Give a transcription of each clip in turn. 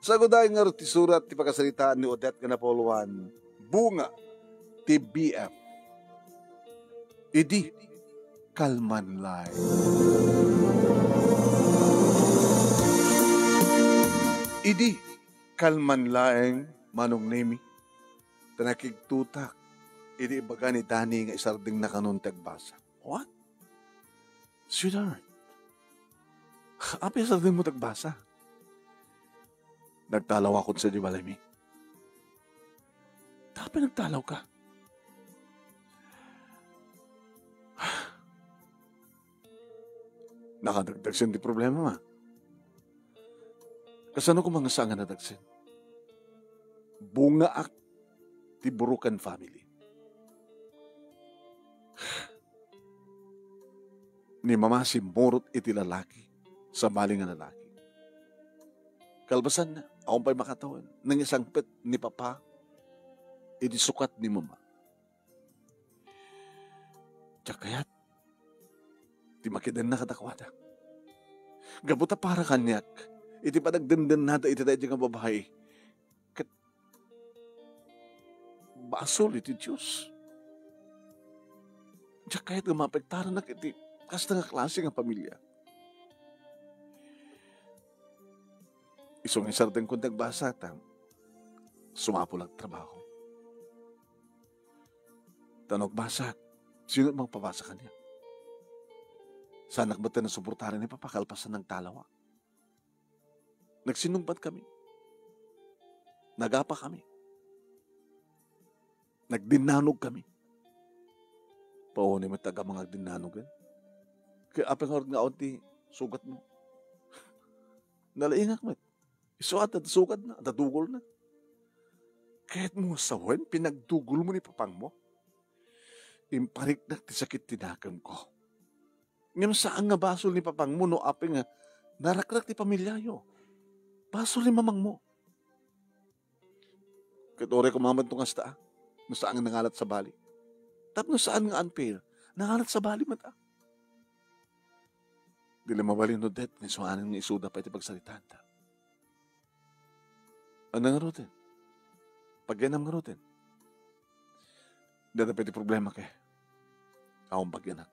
Saguday nga ti surat ti pagkasalitaan ni Odette nga napoluan, bunga ti BF. Idi kalman lay. Idi kalman laeng manong nemi. Tanakigtutak. Idi baga ni Dani nga isarding na kanon tagbasa. What? Sweetheart. Apa isarding mo tagbasa? Nagtalaw ako sa di balami. Tapi nagtalaw ka. Nakadagdag sin di problema ma. Kasano ko mga sanga nadagsin? Bunga ak ti Burukan family. Ni mama si Murot iti lalaki sa maling nga lalaki. Kalbasan na, akong pa'y makatawan, nang isang pet ni papa, iti sukat ni mama. Tsakayat, ti makidan na katakwada. Gabuta para kanyak, iti padagdandan nata iti tayo nga babae. Kat, basol iti Diyos. Tsakayat, gumapektaran na iti kasta nga klase nga pamilya. Isong isarteng kung nagbasa tang sumapo lang trabaho. Tanog basa, sino mang pabasa kanya? Sanak ba tayo na suportaran ni papakalpasan ng talawa? Nagsinumbat kami. Nagapa kami. Nagdinanog kami. Pauni mo taga mga dinanogan. Kaya apeng orad nga onti, sugat mo. Nalaingak mo. Isuat at sugat na, at dugol na. Kahit mo sawan, pinagdugol mo ni papang mo. Imparik na ti sakit tinakan ko. Ngayon saan nga basol ni papang mo, no apeng nga, narakrak ti pamilyayo. Basol ni mamang mo. Katore ko maman itong hasta, no saan nga nangalat sa bali. Tapos saan nga unfair, nangalat sa bali mata. Dili mabalin no det, ni suanin ng isuda pa iti pagsalitan ta. Ano nga rutin? Pagyanam nga rutin. Dada pwede problema kay. Akong pagyanam.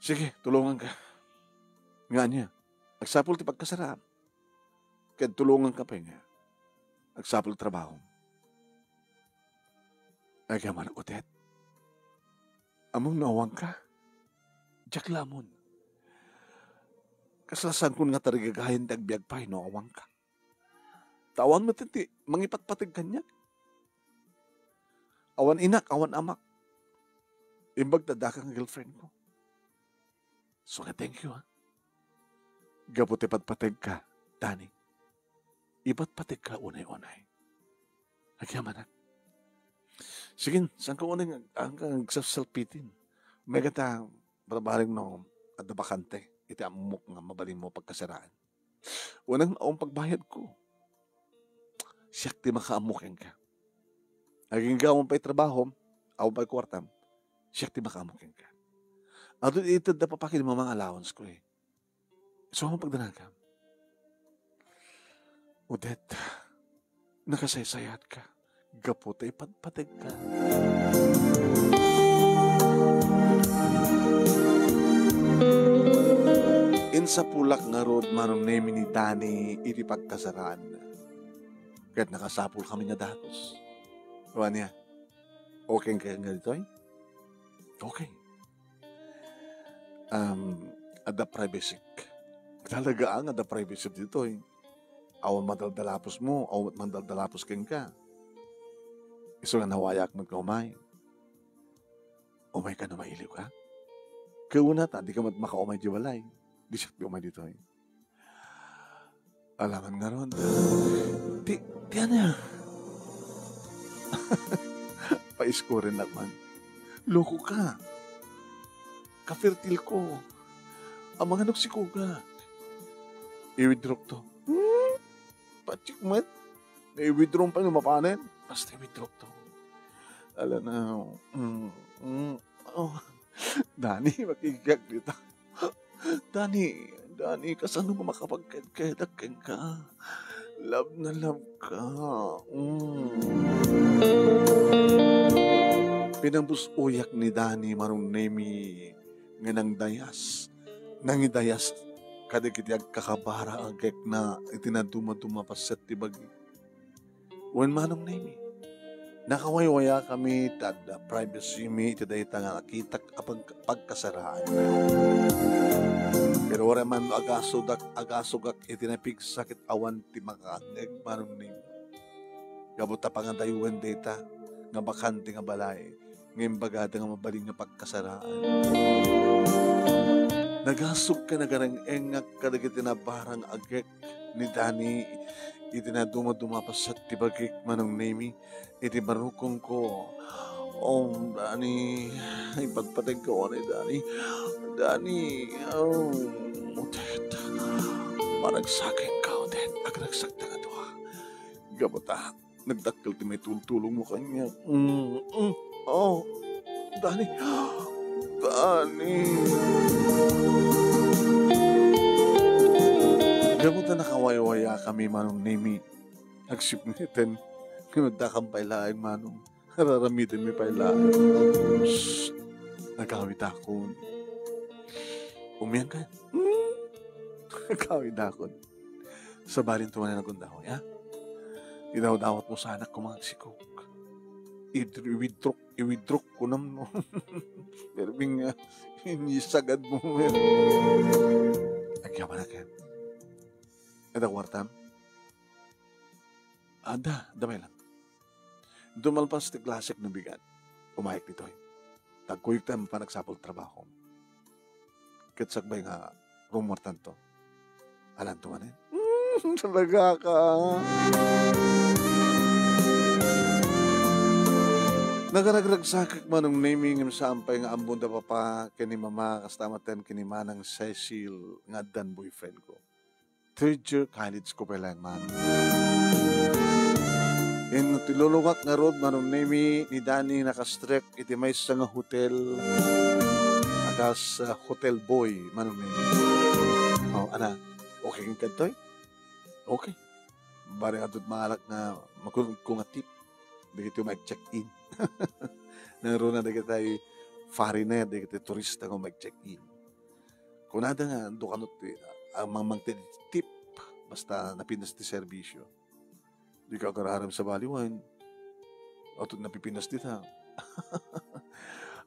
Sige, tulungan ka. Nga niya, agsapol ti pagkasarap. Kaya tulungan ka pa nga. Agsapol trabaho. Ay kaya man utet. Among nawang ka. Diyak lamon. Kaslasan ko nga tarigagahin tagbiag pa, nawang ka. Tawan mo tinti, mangipatpatig kanyak. Awan inak, awan amak. Imbag tadakang girlfriend ko. So nga thank you ha. Gabuti patpatig ka, Dani. Ipatpatig ka unay-unay. Nagyamanan. Sige, saan ka unay ang self-pitin? May gata, barabaring no, at bakante. Iti amok nga mabalin mo pagkasiraan. Unang naong pagbayad ko. Siyak ti makaamukin ka. Aging gawang pa'y trabaho, awang pa'y kwartam, siyak ti makaamukin ka. At ito na papakil mo mga allowance ko eh. So, ang pagdanagam. Odette, nakasaysayat ka. Gapot ay patpatig ka. Insa pulak nga rod manong nemi ni Dani iti pagkasaraan. Kahit nakasapul kami nga datos. Tuwa niya, okay kaya nga dito eh? Okay. At the privacy. Talaga ang at the privacy dito eh. Awan madaldalapos mo, awan madaldalapos keng ka. Iso nga nawayak magkaumay. Umay ka na mailiw ka? Kauna ta, di ka makaumay di walay. Di siya di umay dito eh. Alaman nga ron. Di ano yan? Paisko rin naman. Loko ka. Ka-fertile ko. Ang mga nagsiko ka. I-withdraw to. Patsik mat. I-withdraw pa yung mapanin. Basta i-withdraw to. Alam na. Dani, makikigag dito. Dani, Dani, kasano mo makapagked-kedak ka? Love na love ka. Pinambusuyak ni Dani marong nemi nga nang dayas. Nang idayas kadagiti agkakabara agek na itinaduma-duma pa sa tibagi. When manong nemi. Nakawaywaya kami tada privacy mi iti dayta nga nakita pagkasaraan. Pero wala man agasugak iti napigsakit awan ti makaangeg manong nemi. Gabuta pa nga dayuan data nga bakante nga balay ngayon bagada nga mabaling nga pagkasaraan. Nagasog ka nagarang-engak kadagiti na barang agek ni Dani iti na dumaduma sa tibagik manong nemi iti barukong ko. Dani, ipagpatag ko ni Dani. Dani, utet. Maragsakin ka, utet. Agragsak na ito ha. Gabuta, nagdakkel ti may tultulong mo kanya. Dani. Dani. Gabuta nakawaywaya kami manong nemi. Nagsipnitin. Kinunta kang pailaing manong. Hararamitin mi pailaing. Nagkawid akon. Umiyan ka. Nagkawid akon. Sa balin tuwanan akong dahoy, ha? Idaw-dawat mo sa anak ko mga sikok. Iwidrok ko nam, no? Pero bing, inisagad mo. Agyaman na ka. Eda kwartam? Damay lang. Dumalpas ti klasik na bigat. Umayik dito eh. Tagkuyok tayo pa nagsapol trabaho. Kitsagbay nga rumortan to. Alam to manin? Talaga ka. Nagaragragsakak manong naming sampay nga ambunda papa kini mama kastamatan kini manang Cecil nga dan boyfriend ko. Third year college ko pa lang man. In tilulungak nga road manong nami ni Dani nakastrek iti may sa nga hotel agas hotel boy manong nami. Ana, okay kang kantoy? Okay. Bari nga doon malak nga kung nga tip. Dito mag-check-in. Naroon na dito tayo foreigner, dito turista nga mag-check-in. Kung nada nga, doon ka nut, ang mga tip, basta napinas ti servisyo. Di ka karaharam sa baliwan. O ito napipinas dito.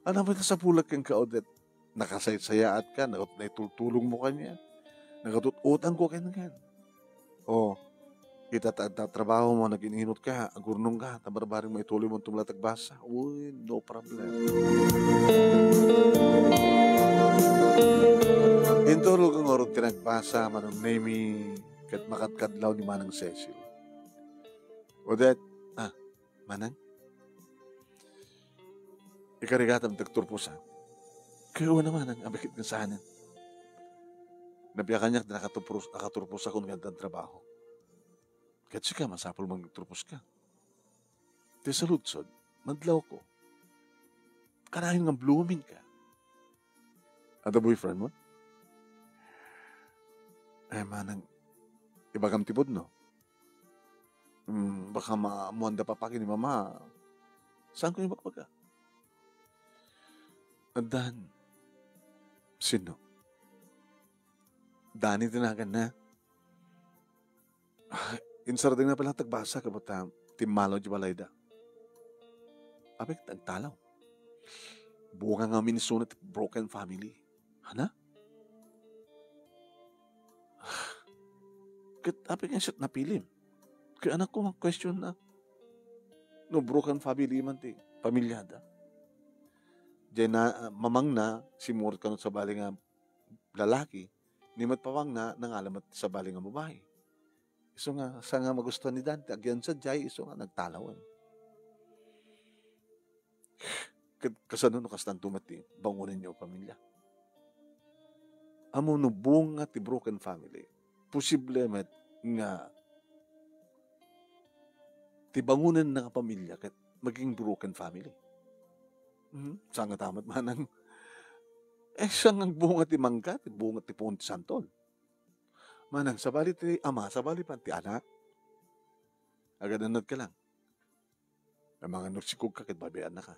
Ano ba sa pulag kang kaudet? Nakasaysayaat ka, naitultulong mo kanya. Nakatututang ko kanya. Kita trabaho mo, nag-ininot ka, agurnong ka, tabarbaring mo ituloy mo tumlatag basa. Uy, no problem. Intulog ang orod tinagbasa, manong nami, kat makatkadlaw ni Manang Cecil. Odette, Manang? Ikarigatam tagturpusa. Kaya naman ang abikit ng sahanan. Nabiyakan niya nakaturpusa kung gandang trabaho. Kahit siya masapol magturpos ka. Di sa lutsod, madlaw ko. Kanahin nga blooming ka. At the boyfriend mo? Manang, iba kang tibod, no? Baka muanda papakin ni mama. Saan ko yung bakbaga? Dan, sino? Dani tinagan na. Insarding na pala tagbasa ka ba timalaw di balayda. Abek, tagtalaw. Buka nga minisunat broken family. Hana? Apik nga siya napilim. Kaya anak ko mag-question na. No, broken family man ti. Pamilyada. Diyan na, mamang na, simurot ka sa bali nga lalaki, nimat pawang na, nangalamat sa bali nga babae. Iso nga, sa nga magustuhan ni Dante, agyan sa jay, iso nga nagtalawan. Kasano no kastan tumati, bangunin niyo pamilya. Amo no buong nga ti broken family, posible met nga ti bangunan ng pamilya kat maging broken family. Sa nga tamat manang siya nga bunga ti mangga, ti bunga ti punti santol. Manang sabali ti ama, sabali pa ti anak. Agad anad ka lang. Ang mga nursikog ka, kat babayaan na ka.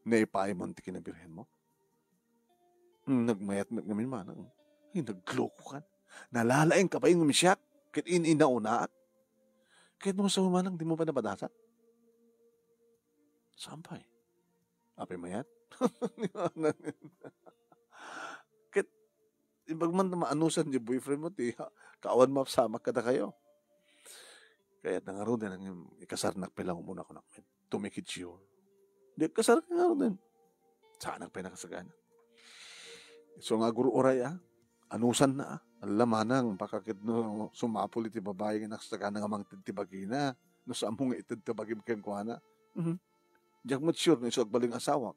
Naipay man ti kinabirhen mo. Nagmayat ngamin manang. Ay, nagloko ka. Nalalaing ka pa yung misyak. Kit inauna. Kahit mo sa manang, di mo pa nabadasat. Sampay. Apay mayat. Kit, ibag man na maanusan di boyfriend mo, ti kawan mapsamak ka na kayo. Kaya nangaro din ang ikasarnak pa lang muna ko na to make it sure. Di kasar ka nga din. Saan ang pinakasagana? So nga guru oray anusan na alam manang pakakit no sumapul iti babae nga naksagana nga mang tibagina no sa among itid tibagim ken kuana. Diyak mo sure no iso agbaling asawa.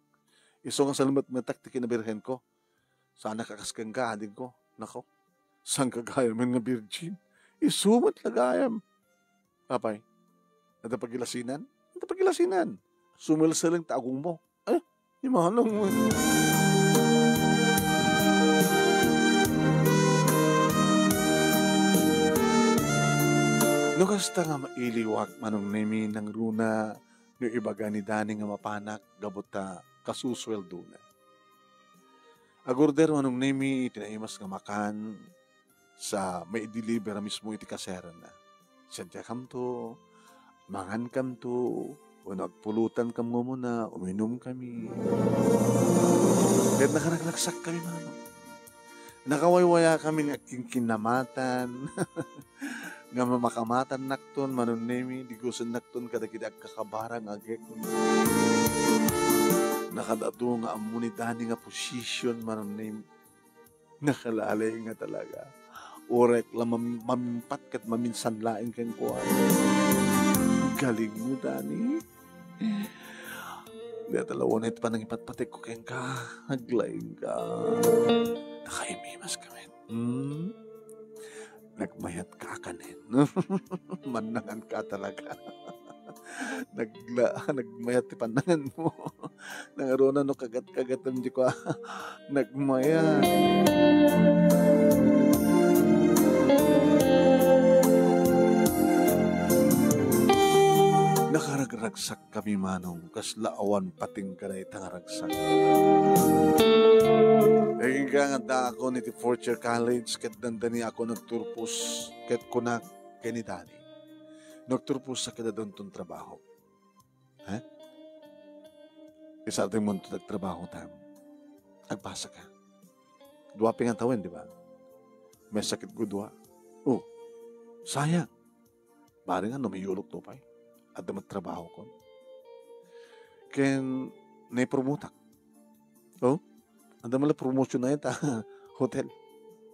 Iso nga salamat matak ti kinabirhen ko. Sana kakaskeng ka ading ko. Nako. Sang kagayam nga virgin. Isumat lagayam. Apay. Ada pagilasinan? Ada pagilasinan. Sumilsaling taagong mo. Ay, di manang mo. No kasta nga mailiwag manong nemi ng runa no ibaga ni Dani nga mapanak gabuta kasusweldo na. Agorder manong nemi itinaimas nga makan sa may deliver mismo iti kasera na. Sadya kam to, mangan kam to, o nagpulutan kam mo muna, uminom kami. Kahit nakaraglagsak kami manong. Nakawaywaya kami nga kinamatan. Nga mamakamatan nakton manon nemi di gusto nakton kada kita kakabarang agek nakadato nga amuni dani nga position manon nemi nakalalay nga talaga orek lang mamimpat kat maminsan lain kang kuha galing mo dani di talawon ito pa nang ipatpatik ko keng ka naglaing ka nakaimimas kami nagmayat ka kanin. Manangan ka talaga. Nagmayat ti panangan mo. Nangaruna no kagat-kagat ang di ko. Nagmayat. Nakaragragsak kami manong kaslaawan pating ka na itangaragsak. Naging ka nga da ako ni fourth year college kat dandani ako nagturpos kat kunak kay ni Dani. Nagturpos sa kada doon tong trabaho. Ha? Isa ating mundo nagtrabaho tam. Nagpasa ka. Dua pingatawin, di ba? May sakit ko dua. Oh, sayang. Bari nga numiyulok to pa at magtrabaho ko. Ken naipromotak. Oh? Anda mala promotion na ita hotel.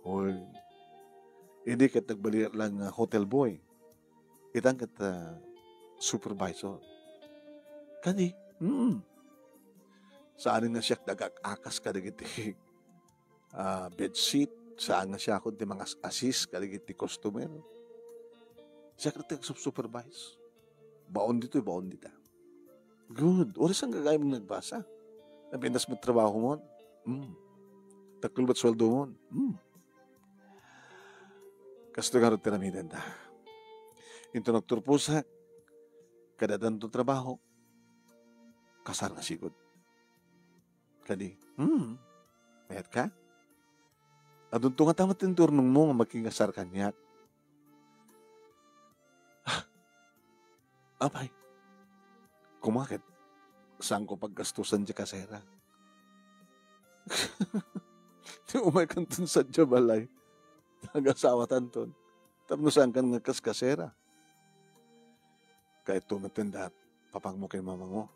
Hoy. Hindi kat nagbalik lang hotel boy. Itang kat supervisor. Kani? Saan nga siya nagakakas kadagiti bedsheet. Saan nga siya ako di mga assist kadagiti customer. Siya kat supervise. Baon dito, baon dita. Good. Oras ang gagawin mong nagbasa. Napinas mo trabaho mo. Takul ba't sweldo mo? Kasto nga rin tinamidan ta. Ito nagturpusak, kadadan to trabaho, kasar nga sigod. Kadi, mayat ka? Adun to nga tamat yung turnong mo nga magkingasar kanyak. Apay, kumakit, saan ko paggastusan di kasera? Di umay kantun sa jabalay. Nag-asawa tanton. Tapos saan ka nga kaskasera? Kahit tumatinda at papang mo kay mama mo.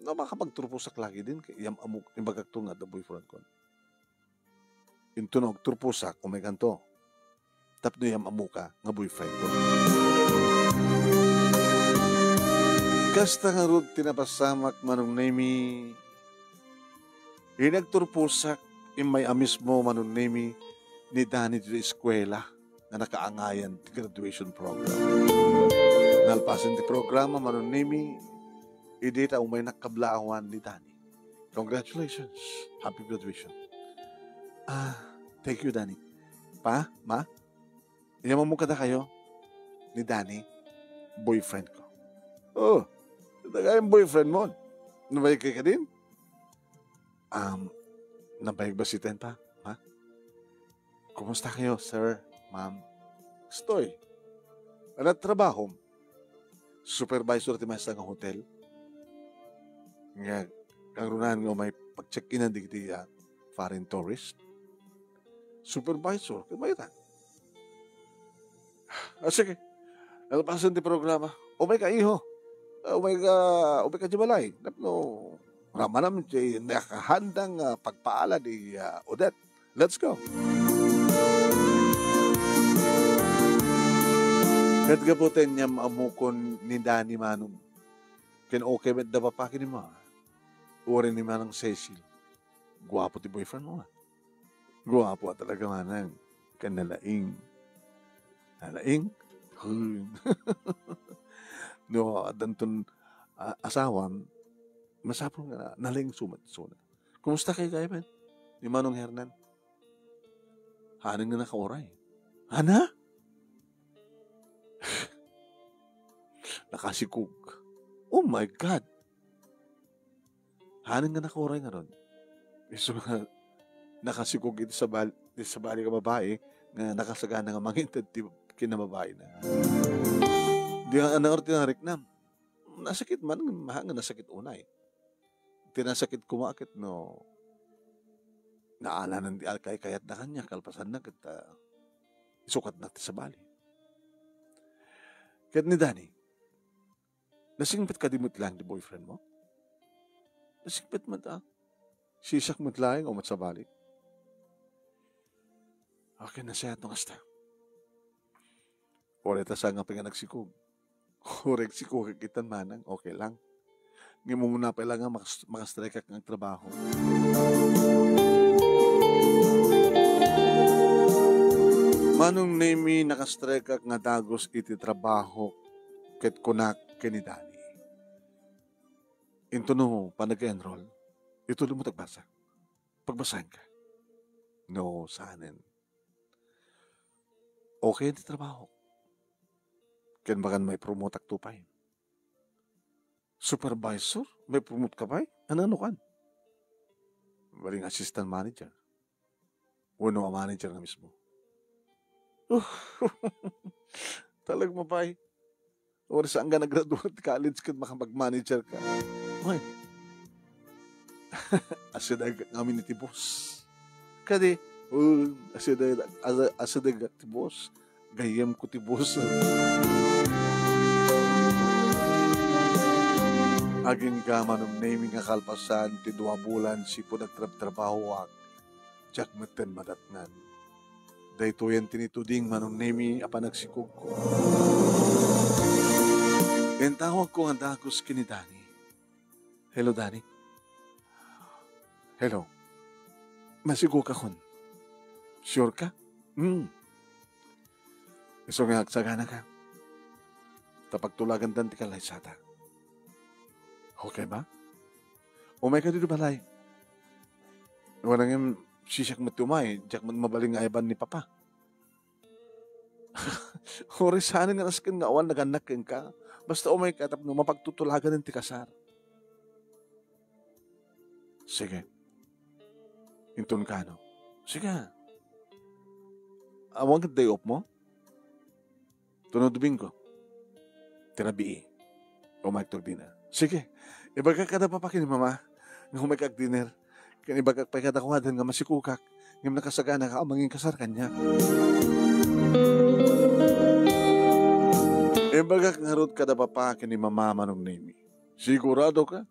Na makapagturpusak lagi din. Yam amuk, imbagak to nga the boyfriend ko. Into na turpusak, umay kanto. Tapos yam amuka nga boyfriend ko. Kasta nga rin tinapasamak manong nemi. Inagturpusak imay amis mo manong nemi ni Dani dito eskwela na nakaangayan ti graduation program. Nalpasin ti programa manong nemi idita umay nakablawan ni Dani. Congratulations. Happy graduation. Ah, thank you, Danny. Pa, ma, yaman mo kada kayo ni Danny, boyfriend ko. Oh, yung boyfriend mo. Nabayag ka din? Nabayag ba si Ten pa? Ma? Kumusta kayo, sir, ma'am? Stoy. Alat trabaho. Supervisor ti mas ng hotel. Nga, ang runahan nga may pag-check-in ng digdi foreign tourist. Supervisor, kamayran. Sige. Nalapasan ti programa. O may ka, iho. O may ka jibalay. No, ramanam ti nakahandang pagpaala ni Odette. Let's go. Kat gabutin niya maamukon ni Danny Manong. Ken okay bet da pa kini mo. Uri ni Manang Cecil. Guwapo ti boyfriend mo. Guwapo talaga manang. Kanalaing. Nalaing? No, dantun asawam, masapong nga naling sumat-suna. Kumusta kayo kayo, Ben? Ni Manong Hernan? Haning nga nakauray. Hana? Nakasikog. Oh my God! Haning nga nakauray nga ron. Iso nga, nakasikog ito sa bali ka babae, nga nakasagana nga mangintad kinababae na. Di nga naortinarik na. Nasakit man, mahanga nasakit unay. Tinasakit kumakit no. Naalanan di alkay kayat na kanya, kalpasan na kita isukat natin sa bali. Kaya ni Danny, nasingpit ka dimut lang di boyfriend mo? Nasingpit mo ta? Sisak mo lang o mat sa bali? Okay na siya itong asta. Oreta sa nga pinganagsikog. Orek sikog kitan manang, okay lang. Ngayon mo muna pa lang nga makastrike ng trabaho. Manong nemi nakastrike nga dagos iti trabaho ket kunak kini Danny. Into no, pa nag-enroll, ito mo tagbasa. Pagbasahin ka. No, sanin. Okay iti trabaho. Ken bagan may promote ak tupay. Supervisor? May promote ka ba? Ano kan? Baling assistant manager. Uno ang manager na mismo. Talag mapay. O saan ka nag-graduate college ka makapag-manager ka? Okay. Asidag ngamin iti boss. Kadi, asidag ti boss. Gayem ko ti boss. Aging gaman ng naming nga kalpasan ti 2 bulan si po nagtrabaho ak. Jack maten madatngan. Dahito yan tinituding manong nami apanagsikog ko. Yan tawag ko ang dagos kini Danny. Hello, Danny. Hello. Masigog ka kon. Sure ka? Iso nga agsagana ka. Tapagtulagan dan ti kalay sata. Okay ba? Umay ka dito balay. Walang yung sisak mo tumay, jak mo mabaling ayban ni Papa. Ori sana nga naskin nga awan naganak ka. Basta umay ka tapno mapagtutulagan ng ti kasar. Sige. Intun ka, no? Sige. Awang day off mo? Tunod Domingo. Tirabii. Umaytog dinner. Sige. Ibagak ka na papakin, mama. Nga umaytog dinner. Kaya ibagak pa ikadakuhadan nga masikukak. Ngayon nakasagana ka, amangin kasar kanya. Ibagak nga root ka na papakin ni mama manong name. Sigurado ka?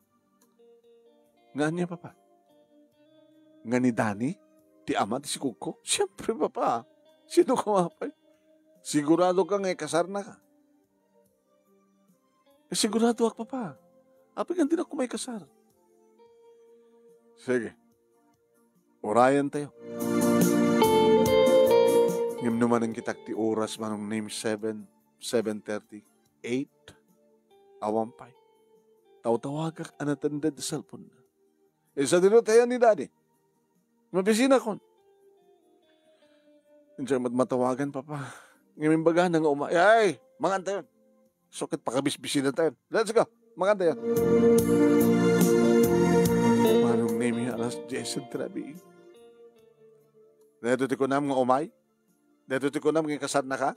Nga niya, papa? Nga ni Danny? Ti ama, ti si Kuko? Siyempre, papa. Sino ka mapay? Sigurado ka nga kasar na ka. Sigurado ako, papa. Apay nga din ako may kasar. Sige. Orayan tayo. Ngayon naman ang kitak ti oras manong name 7:30, 8, awampay. Tawtawagak anatandad sa cellphone na. Isa dilo tayo ni Daddy. Mabisina kon. Diyan matawagan, Papa. Ngayon baga nga ay, mga antayon. Sokit pakabisbisi na tayo. Let's go, mga antayon. Manong name alas 10 ang trabi. Dito ti ko nam nga umay. Dito ti ko nam nga kasad na ka.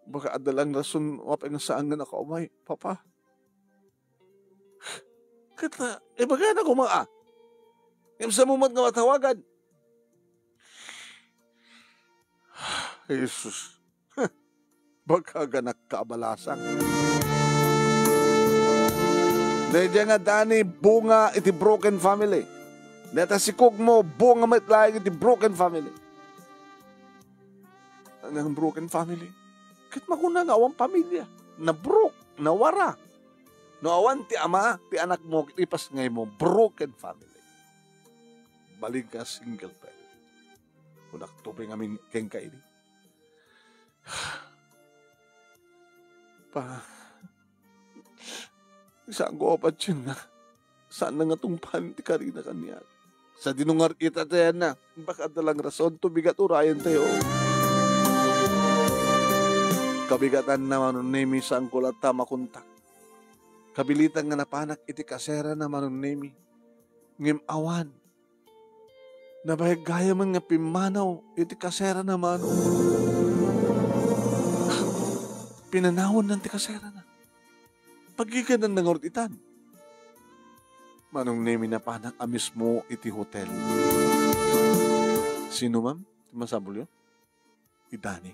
Baka adalang rason wapay nga saan nga nakaumay, Papa. Kata, baga na kumaa. Yung sa mumat nga matawagan. Jesus. Baka ganak kaabalasan. Dahil nga dani bunga iti broken family. Dahil sikog mo bunga matlaing iti broken family. Ang broken family. Kahit makuna nga awang pamilya. Na broke, nawara. No awan ti ama, ti anak mo, ipas ngay mo, broken family. Balik ka single parent. Kunak tuping amin keng kaini. Pa, isang ko apat yun na. Saan na nga tungpan ti karina kanya. Sa dinungar kita tayo na, baka dalang rason, tubigat urayan tayo. Kabigatan naman nun nemi sa angkulata makuntak. Kabilitan nga napanak iti kasera naman nun nemi. Ngim awan. Nabahig gaya man nga pimanaw iti kasera naman. Pinanawon ng ti kasera na. Pagigan ng nangorditan. Manong nemi napanak amis mo iti hotel. Sino ma'am? Masabol yun? Idani.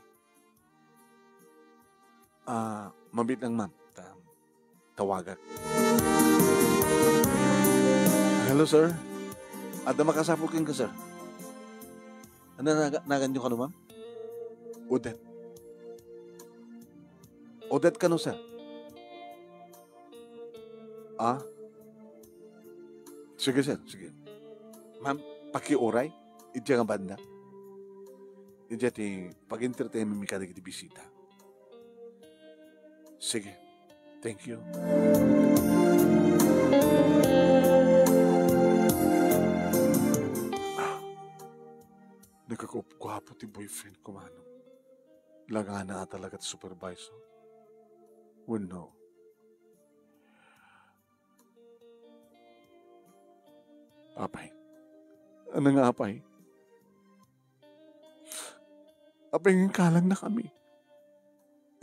Mabit lang ma'am. Tawagan. Hello, sir. Ada makasapul king ka, sir. Ano naganyo ka no, ma'am? Odette. Odette ka no, sir? Sige, sir. Sige. Ma'am, pakiuray. Idya nga banda. Idya ti pag-entertainment mi kada kiti bisita. Sige. Thank you. Nagkakupgwapo ti boyfriend ko, mano. Laga na talaga ti supervisor. No. Apay. Ano nga, apay? Apay ng kalang na kami.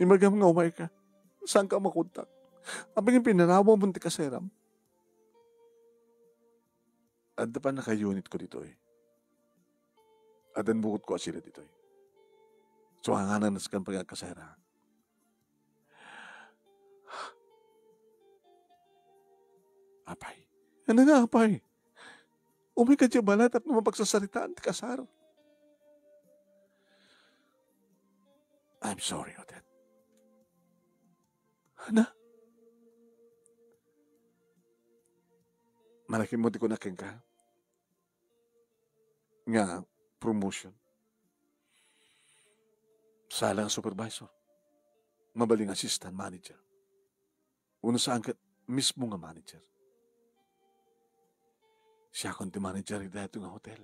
Imagam nga umay ka. Saan ka makuntak? Apay ng pinanawa mo ti kaseram. Anda pa naka-unit ko dito eh. Adan bukod ko sila dito eh. So hanganan nas kan pagkakasera. Apay. Ano nga, apay? Umay ka dyan balat at mapagsasaritaan ti kasar. I'm sorry, Odette. Ano? Malaki mo di ko naking ka. Nga, promotion. Salang supervisor. Mabaling assistant manager. Uno sa angkat, mismo nga manager. Siya konti manager dahil nga hotel.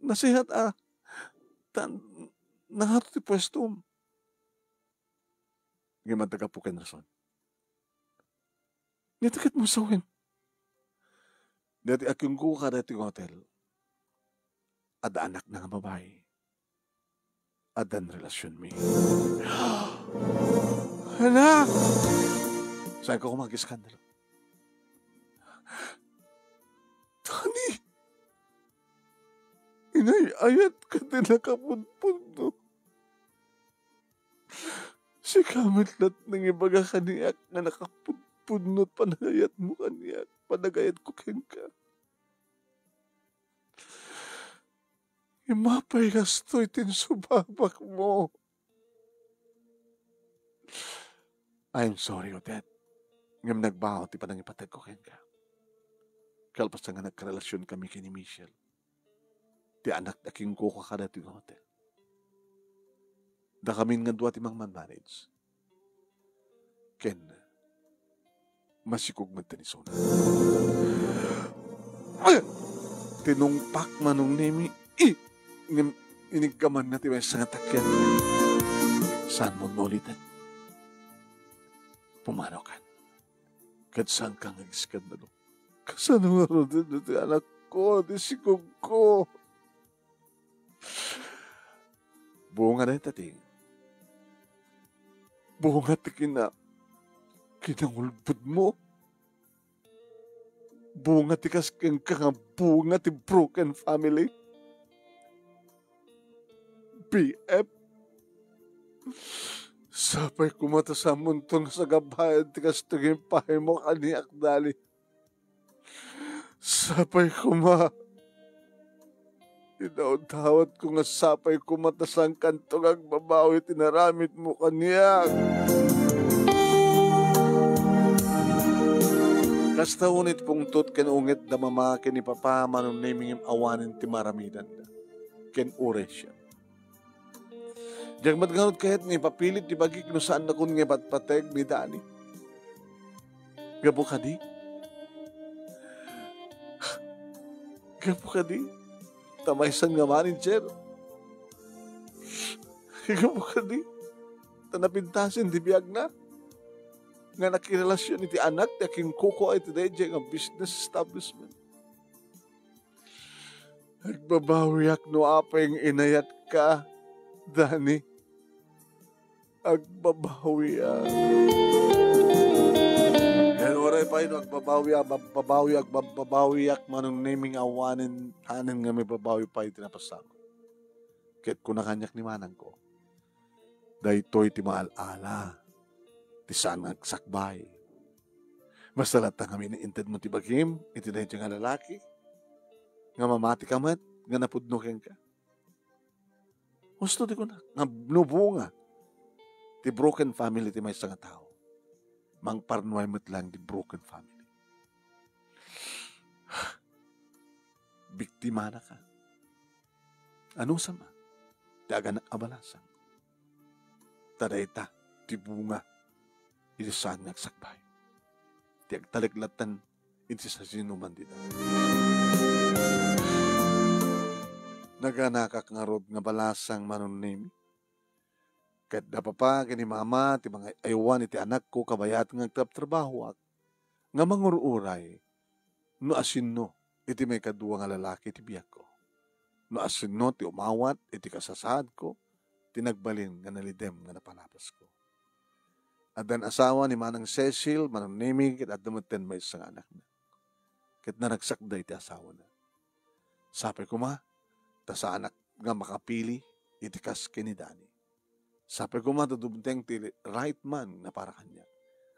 Nasihat nangato ti pwesto. Ngayon tagapukin rason. Nitakat mo sawin. Dati aking kuka dati ng hotel. Ada anak na nga babae. Adan relasyon mi. Anak! Saan ko kumag-iskandalo? Tani! Inay, ayat ka din nakapunpundo. Si kamit lat nang ibaga kaniyak na nakapunpunot panagayat mo kaniyak. Panagayat ko ken ka. Imapay gastoy tinsubabak mo. I'm sorry, Odette. Ngam nagbaho ti panang ipatag ko ken ka. Kalpas nga nagkarelasyon kami kini Michelle. Ti anak na king kuka ka dati ng hotel. Da kami nga duwa ti mang manmanage. Ken, masikog man tanisona. tinungpak manong nemi, inigkaman na ti may sangatakyan. Saan mo maulitan? Pumanaw ka. Kadsaan kang nag-iskandalo. Kasano nga rin ti anak ko, ti sikog ko. Bunga na tati. Bunga ti kinangulbud mo. Bunga ti kaskang kang bunga ti broken family. BF. Sapay kumata sa muntong sa gabayan ti kastagin pahay mo kaniak dali. Sapay Inaudawat ko nga sapay kumata sa kantong agbabawi tinaramit mo kaniak. Kasta unit pungtot ken ungit da mama ken ni papa manon naming awanin ti maramidan da. Ken oresya. Diag matganod kahit ni papilit ti bagik no saan na kun nga patpateg ni Dani. Gabo ka di? Gabo ka di? Tamaysan nga manager. Gabo ka di? Tanapintasin di biyag na. Nga nakirelasyon iti anak ti aking kuko ay tidayjay nga business establishment. Agbabawiak no apeng inayat ka, Dani. Agbabawiak. Yan oray pa yun, agbabawiak manong naming awanin hanin nga may babawi pa yun tinapasako. Kahit kunakanyak ni manang ko, daytoy ti maalala. Ti saan nagsakbay. Basta latang kami nainted mo ti bagim, iti dahil nga lalaki, nga mamati ka mat, nga napudnukin ka. Gusto di ko na, nga nubunga, ti broken family ti may nga tao. Mang parnuay mo't lang ti broken family. Biktima na ka. Ano sama? Ti aga nakabalasang. Tadayta, ti bunga, iti saan nagsakbay. Ti agtaliklatan iti sa sinuman dito. Naganakak nga rod nga balasang manunim. Kahit da papa, kini mama, ti mga aywan iti anak ko, kabayat nga trabaho ak. Nga mangururay, no asinno, iti may kadua nga lalaki ti biyak ko. No asinno, ti umawat, iti kasasad ko, tinagbalin nga nalidem nga napanapas ko. At dan asawa ni Manang Cecil, Manang Nemi, at dumutin may isang anak na. Kit naragsakday ti asawa na. Sapay ko ta sa anak nga makapili, itikas kini Dani. Sapay ko dadumteng ti right man na para kanya,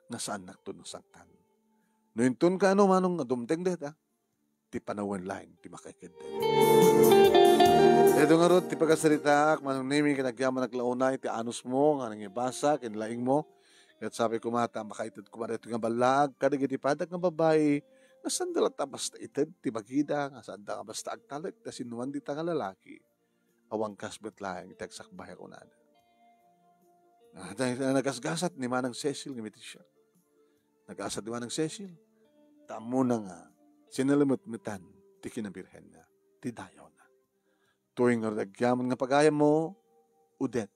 nga sa anak to ng saktan. No yun ka manong dumteng deta, ti panawan lain, ti makikid. Ito nga ron, ti pagkasalita, Manang Nemi, kinagyaman naglaunay, ti anus mo, nga nangibasa, kinlaing mo, at sabi ko makaitid ko ito nga balag, kadig iti padag nga babae, nga sandal at basta itid, ti bagida, nga sandal basta agtalik, ta sinuan di nga lalaki, awang kasbet lang, itagsakbay ako na. Nagasgasat ni Manang Cecil, ngimiti siya. Nagasat ni Manang Cecil, tamo na nga, sinalimut-mitan, ti kinabirhen na, ti dayaw na. Tuwing nga nagyaman nga pagayam mo, udet.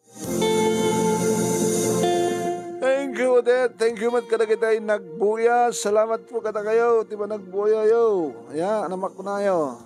Thank you, Odette. Thank you, mat kada kita'y nagbuya. Salamat po kada kayo. Tiba nagbuya yo. Ayan, namak ko na yo.